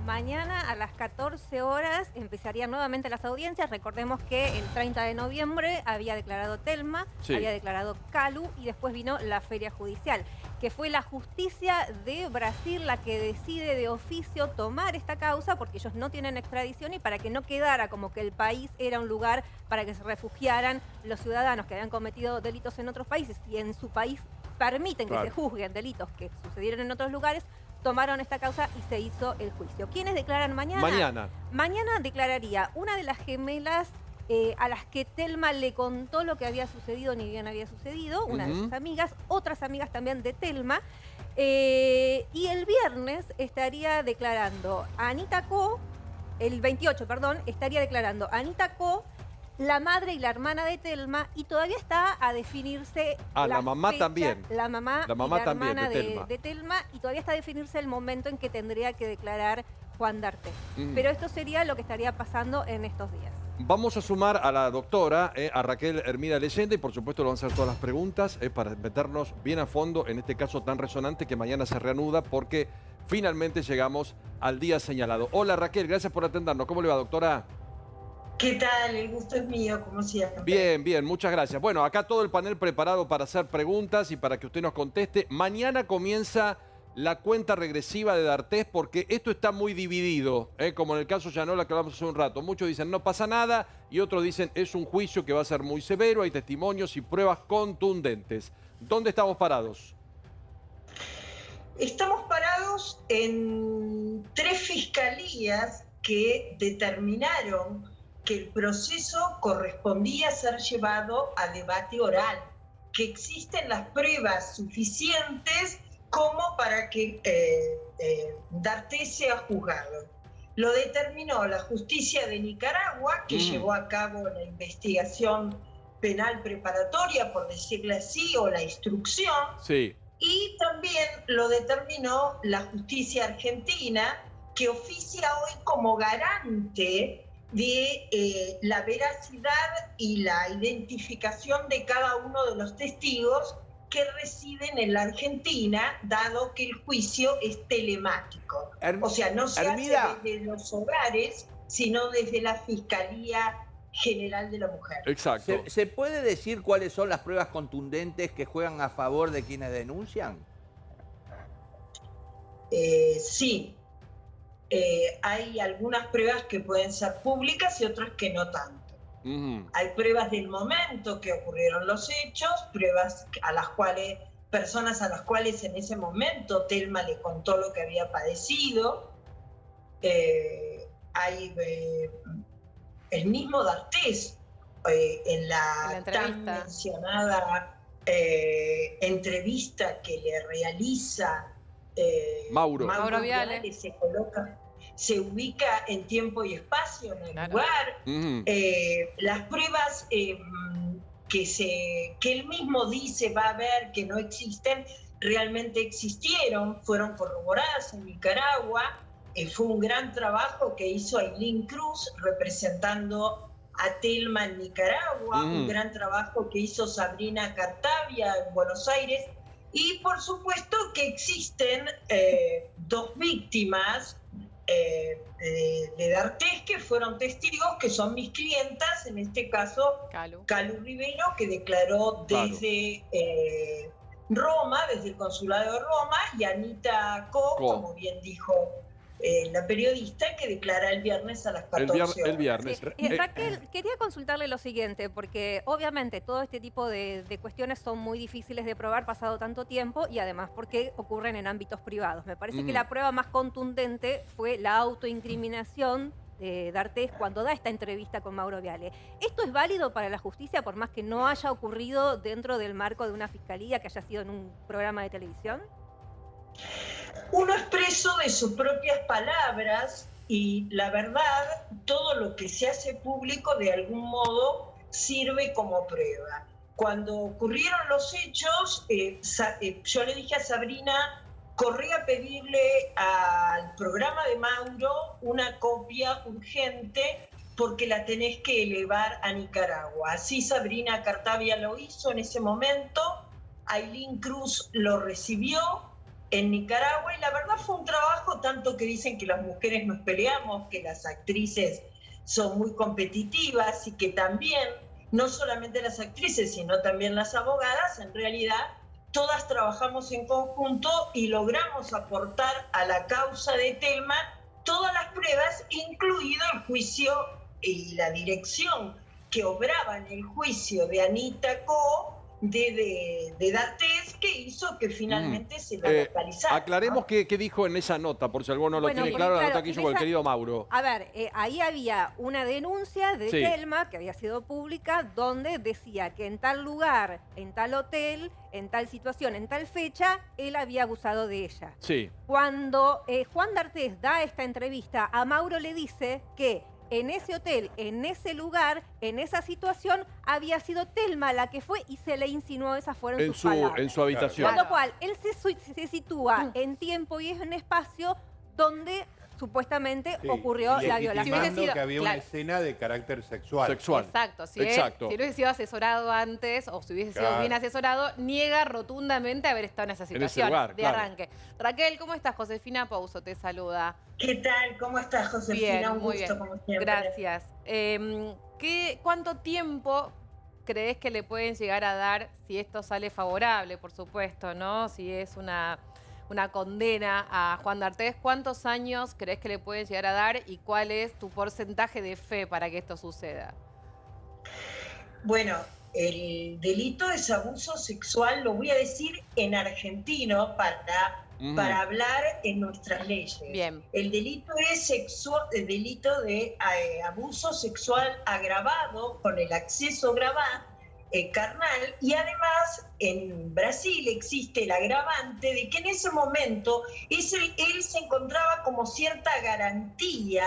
Mañana a las 14 horas empezarían nuevamente las audiencias. Recordemos que el 30 de noviembre había declarado Telma, Sí. había declarado Calu y después vino la feria judicial, que fue la justicia de Brasil la que decide de oficio tomar esta causa porque ellos no tienen extradición y para que no quedara como que el país era un lugar para que se refugiaran los ciudadanos que habían cometido delitos en otros países y en su país permiten que se Claro. juzguen delitos que sucedieron en otros lugares, tomaron esta causa y se hizo el juicio. ¿Quiénes declaran mañana? Mañana. Mañana declararía una de las gemelas a las que Telma le contó lo que había sucedido, ni bien había sucedido, una de sus amigas, otras amigas también de Telma. Y el viernes estaría declarando Anita Co, el 28, perdón, estaría declarando Anita Co, la madre y la hermana de Telma, y todavía está a definirse la mamá fecha, también. la mamá La mamá y la también, hermana de de Telma, y todavía está a definirse el momento en que tendría que declarar Juan D'Artés. Mm. Pero esto sería lo que estaría pasando en estos días. Vamos a sumar a la doctora, a Raquel Hermida Leyenda, y por supuesto le vamos a hacer todas las preguntas para meternos bien a fondo en este caso tan resonante que mañana se reanuda porque finalmente llegamos al día señalado. Hola Raquel, gracias por atendernos. ¿Cómo le va, doctora? ¿Qué tal? El gusto es mío, como siempre. Bien, bien, muchas gracias. Bueno, acá todo el panel preparado para hacer preguntas y para que usted nos conteste. Mañana comienza la cuenta regresiva de D'Artés porque esto está muy dividido, como en el caso Llanola que hablamos hace un rato. Muchos dicen no pasa nada y otros dicen es un juicio que va a ser muy severo, hay testimonios y pruebas contundentes. ¿Dónde estamos parados? Estamos parados en 3 fiscalías que determinaron que el proceso correspondía ser llevado a debate oral, que existen las pruebas suficientes como para que D'Artés sea juzgado. Lo determinó la justicia de Nicaragua, que llevó a cabo la investigación penal preparatoria, por decirle así, o la instrucción. Sí. Y también lo determinó la justicia argentina, que oficia hoy como garante de la veracidad y la identificación de cada uno de los testigos que residen en la Argentina, dado que el juicio es telemático. O sea, no se hace desde los hogares, sino desde la Fiscalía General de la Mujer. Exacto. ¿Se puede decir cuáles son las pruebas contundentes que juegan a favor de quienes denuncian? Sí. Hay algunas pruebas que pueden ser públicas y otras que no tanto. Hay pruebas del momento que ocurrieron los hechos, pruebas a las cuales, personas a las cuales en ese momento Telma le contó lo que había padecido. Hay el mismo D'Artés en la tan mencionada entrevista que le realiza Mauro Viale, se ubica en tiempo y espacio en el lugar. Las pruebas que él mismo dice va a ver que no existen, realmente existieron, fueron corroboradas en Nicaragua. Fue un gran trabajo que hizo Ailín Cruz representando a Telma en Nicaragua, un gran trabajo que hizo Sabrina Cartavia en Buenos Aires. Y por supuesto que existen 2 víctimas de D'Artés que fueron testigos, que son mis clientas, en este caso Calu Rivero, que declaró desde Roma, desde el consulado de Roma, y Anita Co, como bien dijo la periodista, que declara el viernes a las 14 horas. El viernes. Sí. Raquel, quería consultarle lo siguiente, porque obviamente todo este tipo de cuestiones son muy difíciles de probar pasado tanto tiempo y además porque ocurren en ámbitos privados. Me parece que la prueba más contundente fue la autoincriminación de D'Artés cuando da esta entrevista con Mauro Viale. ¿Esto es válido para la justicia por más que no haya ocurrido dentro del marco de una fiscalía, que haya sido en un programa de televisión? Uno es preso de sus propias palabras y la verdad, todo lo que se hace público de algún modo sirve como prueba. Cuando ocurrieron los hechos, yo le dije a Sabrina, corrí a pedirle al programa de Mauro una copia urgente porque la tenés que elevar a Nicaragua. Así Sabrina Cartavia lo hizo en ese momento, Ailín Cruz lo recibió. en Nicaragua, y la verdad fue un trabajo, tanto que dicen que las mujeres nos peleamos, que las actrices son muy competitivas y que también, no solamente las actrices, sino también las abogadas, en realidad todas trabajamos en conjunto y logramos aportar a la causa de Telma todas las pruebas, incluido el juicio y la dirección que obraba en el juicio de Anita Co. de D'Artés, que hizo que finalmente se la localizara. Aclaremos ¿no? qué dijo en esa nota, por si alguno no lo Bueno, tiene porque, claro, la claro, nota que hizo en con el esa- querido Mauro. A ver, ahí había una denuncia de Sí. Telma que había sido pública donde decía que en tal lugar, en tal hotel, en tal situación, en tal fecha, él había abusado de ella. Sí. Cuando Juan D'Artés da esta entrevista, a Mauro le dice que en ese hotel, en ese lugar, en esa situación, había sido Telma la que fue y se le insinuó, esas fueron En sus su, palabras. en su habitación. Con lo cual, él se sitúa en tiempo y en espacio donde supuestamente Sí, ocurrió y la legitimando violación. Si hubiese sido- que había claro. una escena de carácter sexual. Sexual. Exacto, Exacto. Si él hubiese sido asesorado antes o si hubiese sido Claro. bien asesorado, niega rotundamente haber estado en esa ese situación lugar, de claro. arranque. Raquel, ¿cómo estás? Josefina Pouso te saluda. ¿Qué tal? ¿Cómo estás, Josefina? Bien, Un muy gusto, bien. como siempre. Gracias. ¿Cuánto tiempo crees que le pueden llegar a dar si esto sale favorable, por supuesto, ¿no? Si es una condena a Juan D'Artés, ¿cuántos años crees que le pueden llegar a dar y cuál es tu porcentaje de fe para que esto suceda? Bueno, el delito es abuso sexual, lo voy a decir en argentino para hablar en nuestras leyes. Bien. El delito es el delito de abuso sexual agravado con el acceso carnal, y además en Brasil existe el agravante de que en ese momento él se encontraba como cierta garantía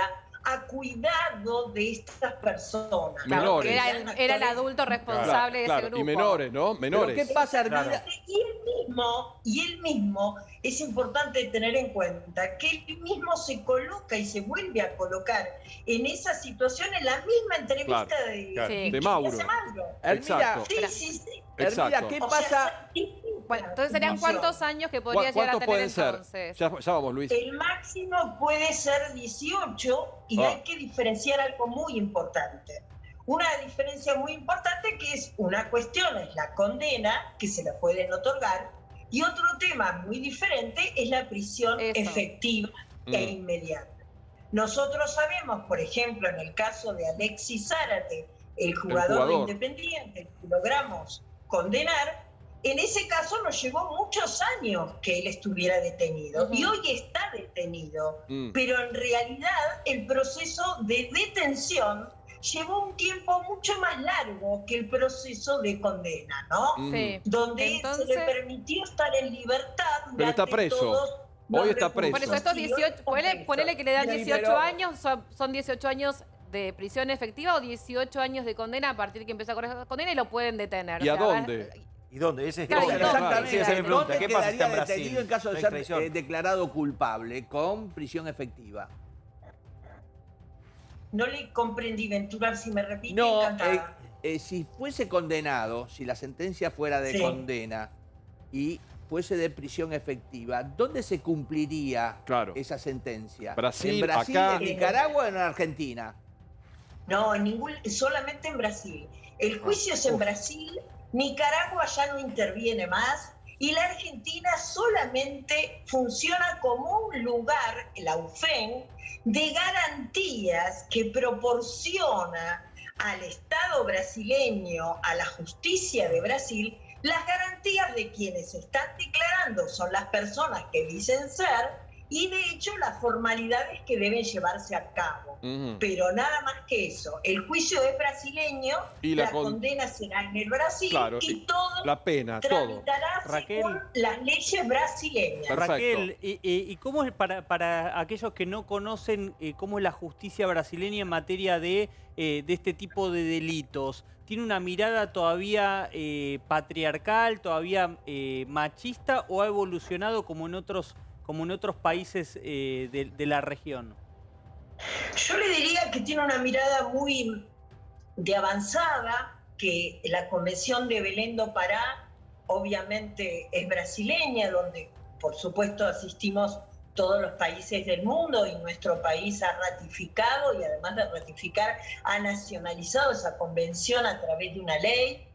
a cuidado de estas personas. Menores. Que era el adulto responsable de ese Claro, grupo. y menores, ¿no? Menores. ¿Pero qué pasa, Hermida? Claro. Y él mismo, es importante tener en cuenta que él mismo se coloca y se vuelve a colocar en esa situación en la misma entrevista Claro, claro. Sí. De Mauro. hace Mauro. Hermida, Exacto. Sí, sí, sí. Hermida, Exacto. ¿qué O sea, pasa? Bueno, entonces serían cuántos años que podría llegar a ¿Cuántos tener pueden ser? entonces. Ya vamos, Luis. El máximo puede ser 18 y hay que diferenciar algo muy importante. Una diferencia muy importante que es una cuestión, es la condena, que se la pueden otorgar, y otro tema muy diferente es la prisión Eso. efectiva e inmediata. Nosotros sabemos, por ejemplo, en el caso de Alexis Zárate, el jugador de Independiente, que logramos condenar, en ese caso nos llevó muchos años que él estuviera detenido, y hoy está detenido, pero en realidad el proceso de detención llevó un tiempo mucho más largo que el proceso de condena, ¿no? Sí. Donde Entonces- se le permitió estar en libertad. Pero está durante preso. todos los Hoy está recursos. preso. Por eso estos Sí, hoy 18, está ponele que le dan Sí, 18 pero- años, son 18 años de prisión efectiva o 18 años de condena a partir de que empieza a correr la condena y lo pueden detener. ¿Y O a sea, dónde? ¿Y dónde? Ese es Claro, esa- exactamente. sí, esa es mi pregunta. ¿Dónde ¿Qué pasa si está en quedaría detenido Brasil? en caso de ¿No hay ser extradición? declarado culpable con prisión efectiva? No le comprendí, Ventura, si me repite, No, encantada. si fuese condenado, si la sentencia fuera de Sí. condena y fuese de prisión efectiva, ¿dónde se cumpliría Claro. esa sentencia? Brasil, ¿En Brasil, acá. en Nicaragua o en Argentina? No, solamente en Brasil. El juicio es en Brasil, Nicaragua ya no interviene más y la Argentina solamente funciona como un lugar, la UFEN, de garantías que proporciona al Estado brasileño, a la justicia de Brasil, las garantías de quienes están declarando son las personas que dicen ser y de hecho las formalidades que deben llevarse a cabo. Pero nada más que eso. El juicio es brasileño, Y la condena será en el Brasil, Claro, y todo la pena, todo. tramitará Raquel. según las leyes brasileñas. Perfecto. Raquel, ¿y cómo es para aquellos que no conocen cómo es la justicia brasileña en materia de este tipo de delitos? ¿Tiene una mirada todavía patriarcal, todavía machista o ha evolucionado como en otros países de la región? Yo le diría que tiene una mirada muy de avanzada, que la Convención de Belém do Pará obviamente es brasileña, donde por supuesto asistimos todos los países del mundo y nuestro país ha ratificado y además de ratificar ha nacionalizado esa convención a través de una ley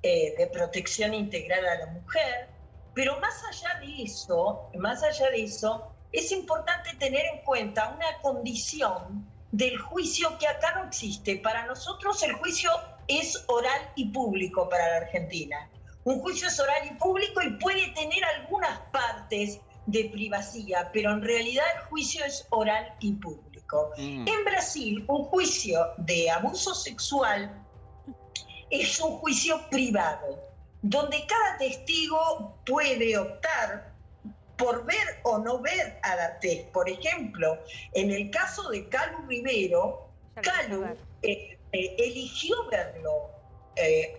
de protección integral a la mujer. Pero más allá de eso, es importante tener en cuenta una condición del juicio que acá no existe. Para nosotros el juicio es oral y público para la Argentina. Un juicio es oral y público y puede tener algunas partes de privacidad, pero en realidad el juicio es oral y público. En Brasil, un juicio de abuso sexual es un juicio privado, donde cada testigo puede optar por ver o no ver a D'Artés. Por ejemplo, en el caso de Calu Rivero, Calu eligió verlo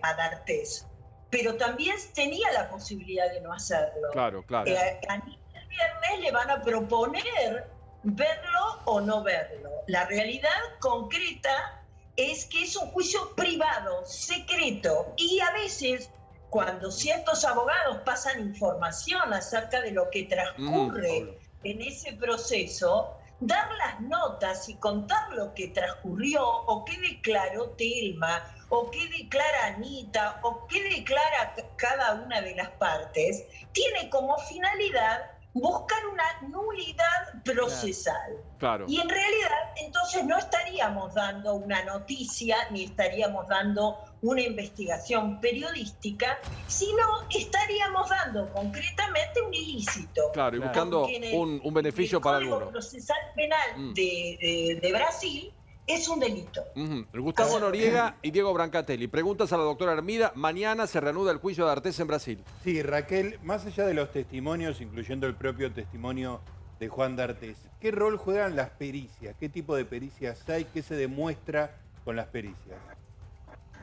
a D'Artés, pero también tenía la posibilidad de no hacerlo. Claro, claro. El viernes le van a proponer verlo o no verlo. La realidad concreta es que es un juicio privado, secreto, y a veces cuando ciertos abogados pasan información acerca de lo que transcurre en ese proceso, dar las notas y contar lo que transcurrió, o qué declaró Telma, o qué declara Anita, o qué declara cada una de las partes, tiene como finalidad buscar una nulidad procesal. Claro. Y en realidad, entonces no estaríamos dando una noticia, ni estaríamos dando una investigación periodística, sino estaríamos dando concretamente un ilícito. Claro, y buscando un beneficio para alguno. El Código Procesal Penal de Brasil es un delito. Gustavo Noriega y Diego Brancatelli. Preguntas a la doctora Hermida. Mañana se reanuda el juicio de D'Artés en Brasil. Sí, Raquel, más allá de los testimonios, incluyendo el propio testimonio de Juan D'Artés, ¿qué rol juegan las pericias? ¿Qué tipo de pericias hay? ¿Qué se demuestra con las pericias?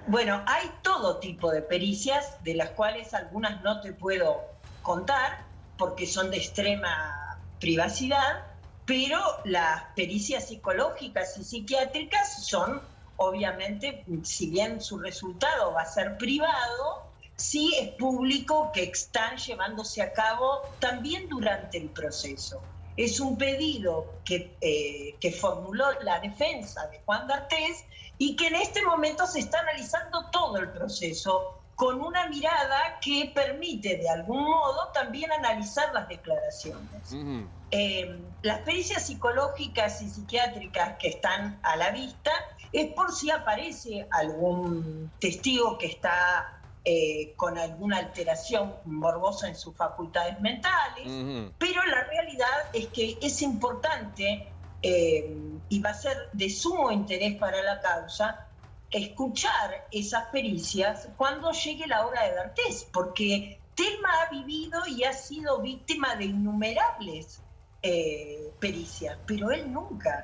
Bueno, hay todo tipo de pericias, de las cuales algunas no te puedo contar, porque son de extrema privacidad, pero las pericias psicológicas y psiquiátricas son, obviamente, si bien su resultado va a ser privado, sí es público que están llevándose a cabo también durante el proceso. Es un pedido que formuló la defensa de Juan D'Artés y que en este momento se está analizando todo el proceso con una mirada que permite de algún modo también analizar las declaraciones. Las pericias psicológicas y psiquiátricas que están a la vista es por si aparece algún testigo que está con alguna alteración morbosa en sus facultades mentales, pero la realidad es que es importante y va a ser de sumo interés para la causa escuchar esas pericias cuando llegue la hora de D'Artés, porque Telma ha vivido y ha sido víctima de innumerables pericias, pero él nunca.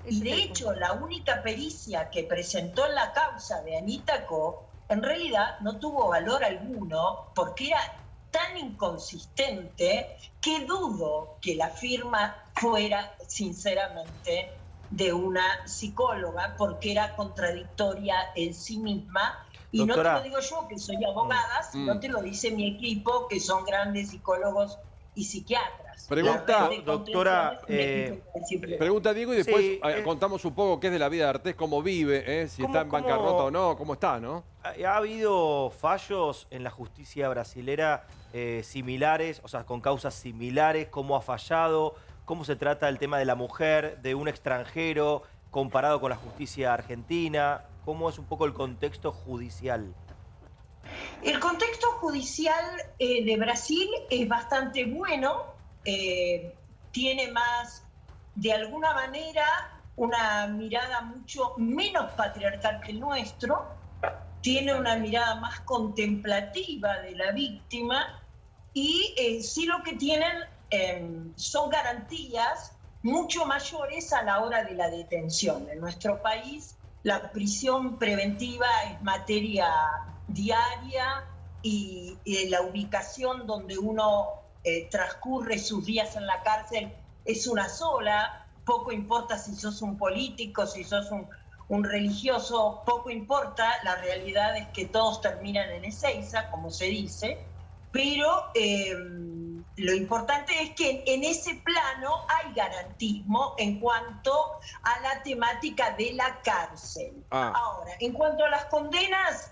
Y de hecho, la única pericia que presentó en la causa de Anita Co en realidad no tuvo valor alguno porque era tan inconsistente que dudo que la firma fuera sinceramente de una psicóloga, porque era contradictoria en sí misma. Y doctora, no te lo digo yo, que soy abogada, sino te lo dice mi equipo, que son grandes psicólogos y psiquiatras. Pregunta, doctora, pregunta Diego y después contamos un poco qué es de la vida de D'Artés, cómo vive, si está en bancarrota o no, cómo está, ¿no? ¿Ha habido fallos en la justicia brasilera similares, o sea, con causas similares? ¿Cómo ha fallado? ¿Cómo se trata el tema de la mujer, de un extranjero, comparado con la justicia argentina? ¿Cómo es un poco el contexto judicial? El contexto judicial de Brasil es bastante bueno, tiene más, de alguna manera, una mirada mucho menos patriarcal que el nuestro, tiene una mirada más contemplativa de la víctima y sí lo que tienen son garantías mucho mayores a la hora de la detención. En nuestro país la prisión preventiva es materia diaria y la ubicación donde uno transcurre sus días en la cárcel es una sola. Poco importa si sos un político, si sos un religioso, poco importa. La realidad es que todos terminan en Ezeiza, como se dice, pero lo importante es que en ese plano hay garantismo en cuanto a la temática de la cárcel. Ahora, en cuanto a las condenas,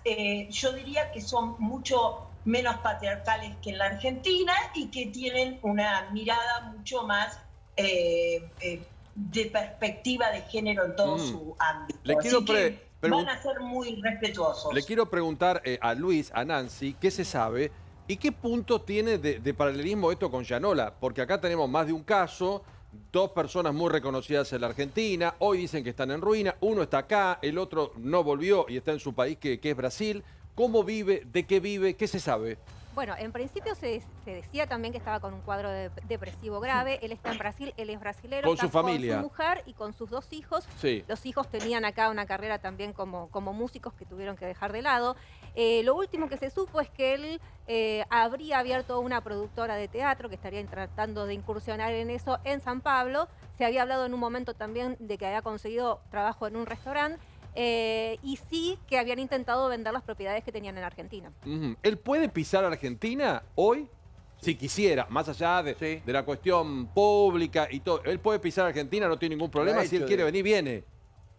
yo diría que son mucho menos patriarcales que en la Argentina y que tienen una mirada mucho más de perspectiva de género en todo su ámbito. Así que van a ser muy respetuosos. Le quiero preguntar a Luis, a Nancy, ¿qué se sabe? ¿Y qué punto tiene de paralelismo esto con Yanola? Porque acá tenemos más de un caso, 2 personas muy reconocidas en la Argentina, hoy dicen que están en ruina, uno está acá, el otro no volvió y está en su país que es Brasil. ¿Cómo vive? ¿De qué vive? ¿Qué se sabe? Bueno, en principio se decía también que estaba con un cuadro depresivo grave. Él está en Brasil, él es brasilero. Con su familia. Con su mujer y con sus 2 hijos. Sí. Los hijos tenían acá una carrera también como músicos que tuvieron que dejar de lado. Lo último que se supo es que él habría abierto una productora de teatro que estaría tratando de incursionar en eso en San Pablo. Se había hablado en un momento también de que había conseguido trabajo en un restaurante. Y sí que habían intentado vender las propiedades que tenían en Argentina. ¿Él puede pisar Argentina hoy? Si quisiera, más allá de la cuestión pública y todo. Él puede pisar Argentina, no tiene ningún problema. Si él quiere venir, viene.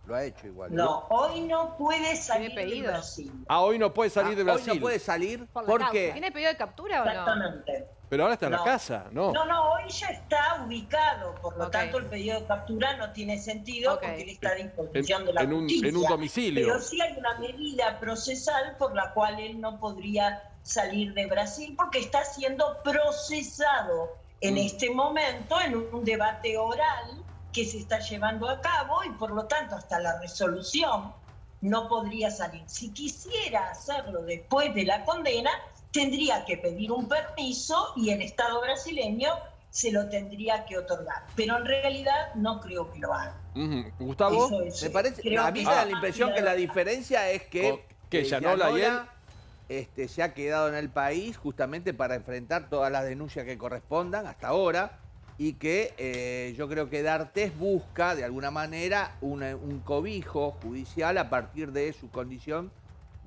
Lo ha hecho igual. No, hoy no puede salir de Brasil. Hoy no puede salir de Brasil. Hoy no puede salir porque... ¿Tiene pedido de captura o no? Exactamente. Pero ahora está en la casa, ¿no? No, hoy ya está ubicado, por lo tanto el pedido de captura no tiene sentido porque él está a disposición de la justicia. En un domicilio. Pero sí hay una medida procesal por la cual él no podría salir de Brasil porque está siendo procesado en este momento en un debate oral que se está llevando a cabo y por lo tanto hasta la resolución no podría salir. Si quisiera hacerlo después de la condena, tendría que pedir un permiso y el Estado brasileño se lo tendría que otorgar. Pero en realidad no creo que lo haga. Gustavo, me parece, a mí me da la impresión que la diferencia es que Yanola y él se ha quedado en el país justamente para enfrentar todas las denuncias que correspondan hasta ahora y que yo creo que D'Artés busca de alguna manera un cobijo judicial a partir de su condición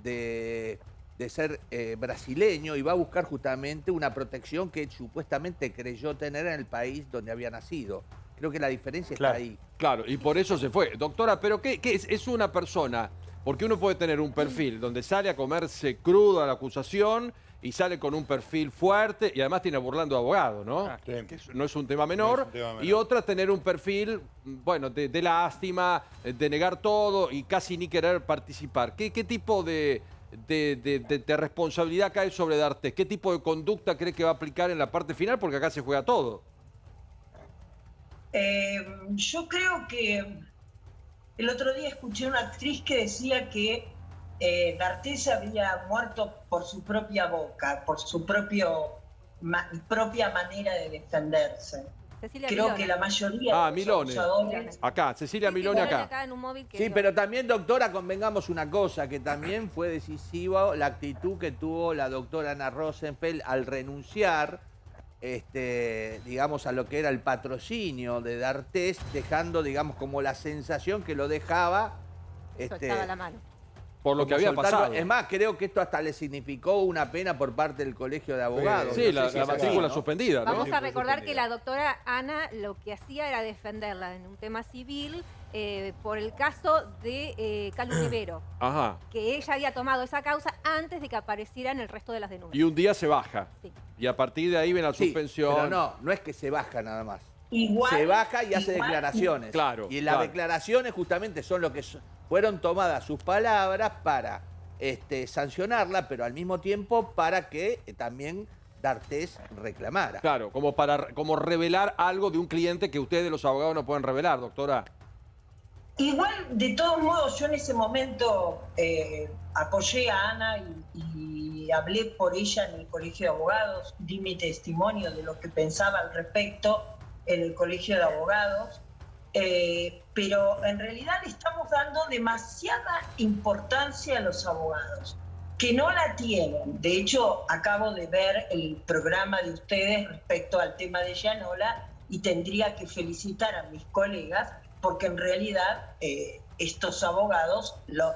de ser brasileño y va a buscar justamente una protección que supuestamente creyó tener en el país donde había nacido. Creo que la diferencia está ahí. Claro, y por eso se fue. Doctora, ¿pero qué es? ¿Es una persona? Porque uno puede tener un perfil donde sale a comerse crudo a la acusación y sale con un perfil fuerte y además tiene burlando a abogado, ¿no? Que no es un tema menor. Y otra tener un perfil, bueno, de lástima, de negar todo y casi ni querer participar. ¿Qué tipo de responsabilidad cae sobre D'Artés? ¿Qué tipo de conducta cree que va a aplicar en la parte final? Porque acá se juega todo. Yo creo que el otro día escuché una actriz que decía que D'Artés había muerto por su propia boca, por su propia manera de defenderse. Cecilia Creo Milone. que la mayoría de los acusadores... Acá, Cecilia Milone acá. En un móvil que Sí, pero también, doctora, convengamos una cosa, que también fue decisiva la actitud que tuvo la doctora Ana Rosenfeld al renunciar, digamos, a lo que era el patrocinio de D'Artés, dejando, digamos, como la sensación que lo dejaba... soltaba la mano. Por lo que había pasado. Es más, creo que esto hasta le significó una pena por parte del Colegio de Abogados. Sí, la matrícula suspendida, ¿no? Vamos a recordar que la doctora Ana lo que hacía era defenderla en un tema civil por el caso de Calu Rivero. Ajá. Que ella había tomado esa causa antes de que aparecieran el resto de las denuncias. Y un día se baja. Sí. Y a partir de ahí viene la suspensión. Pero no es que se baja nada más. Igual, se baja y hace declaraciones. Claro. Y las declaraciones justamente son lo que fueron tomadas sus palabras para sancionarla, pero al mismo tiempo para que también D'Artés reclamara. Claro, como revelar algo de un cliente que ustedes los abogados no pueden revelar, doctora. Igual, de todos modos, yo en ese momento apoyé a Ana y hablé por ella en el Colegio de Abogados, di mi testimonio de lo que pensaba al respecto en el Colegio de Abogados, pero en realidad le estamos dando demasiada importancia a los abogados, que no la tienen. De hecho, acabo de ver el programa de ustedes respecto al tema de Yanola y tendría que felicitar a mis colegas, porque en realidad estos abogados, en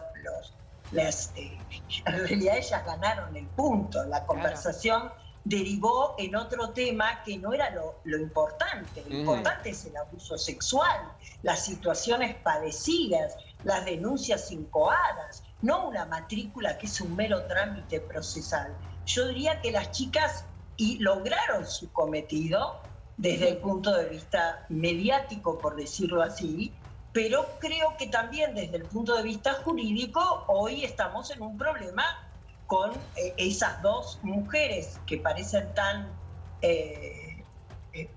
realidad ellas ganaron el punto. La conversación derivó en otro tema que no era lo importante. Lo importante es el abuso sexual, las situaciones padecidas, las denuncias incoadas, no una matrícula que es un mero trámite procesal. Yo diría que las chicas lograron su cometido desde el punto de vista mediático, por decirlo así, pero creo que también desde el punto de vista jurídico hoy estamos en un problema con esas dos mujeres que parecen tan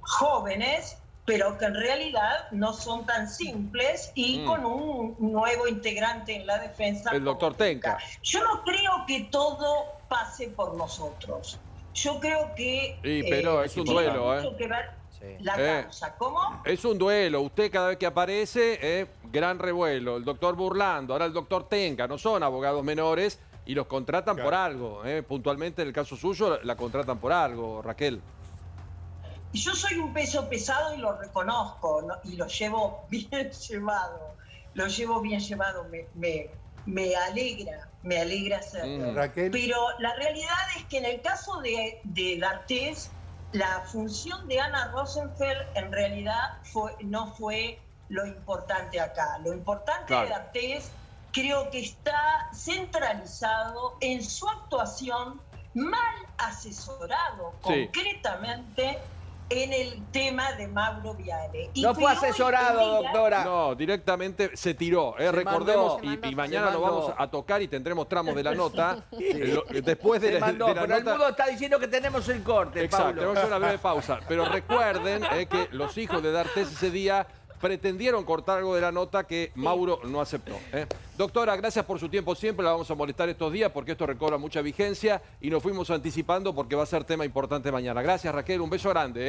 jóvenes, pero que en realidad no son tan simples y con un nuevo integrante en la defensa. El doctor Tenca. Yo no creo que todo pase por nosotros. Yo creo que... pero es un duelo, mucho que ver la causa. ¿Cómo? Es un duelo. Usted cada vez que aparece, gran revuelo. El doctor Burlando, ahora el doctor Tenca, no son abogados menores y los contratan por algo. Puntualmente en el caso suyo la contratan por algo, Raquel. Yo soy un peso pesado y lo reconozco, ¿no? Y lo llevo bien llevado. Lo llevo bien llevado. Me alegra hacerlo. Raquel. Pero la realidad es que en el caso de D'Artés, la función de Ana Rosenfeld en realidad no fue lo importante acá. Lo importante de D'Artés creo que está centralizado en su actuación, mal asesorado concretamente en el tema de Mauro Viale. No fue asesorado, doctora. No, directamente se tiró. Recordemos, y mañana lo vamos a tocar y tendremos tramos de la nota. Después de la pero nota. el mundo está diciendo que tenemos el corte, Exacto, Pablo. tenemos una breve pausa. Pero recuerden que los hijos de D'Artés ese día pretendieron cortar algo de la nota que Mauro no aceptó. Doctora, gracias por su tiempo siempre. La vamos a molestar estos días porque esto recobra mucha vigencia y nos fuimos anticipando porque va a ser tema importante mañana. Gracias, Raquel. Un beso grande.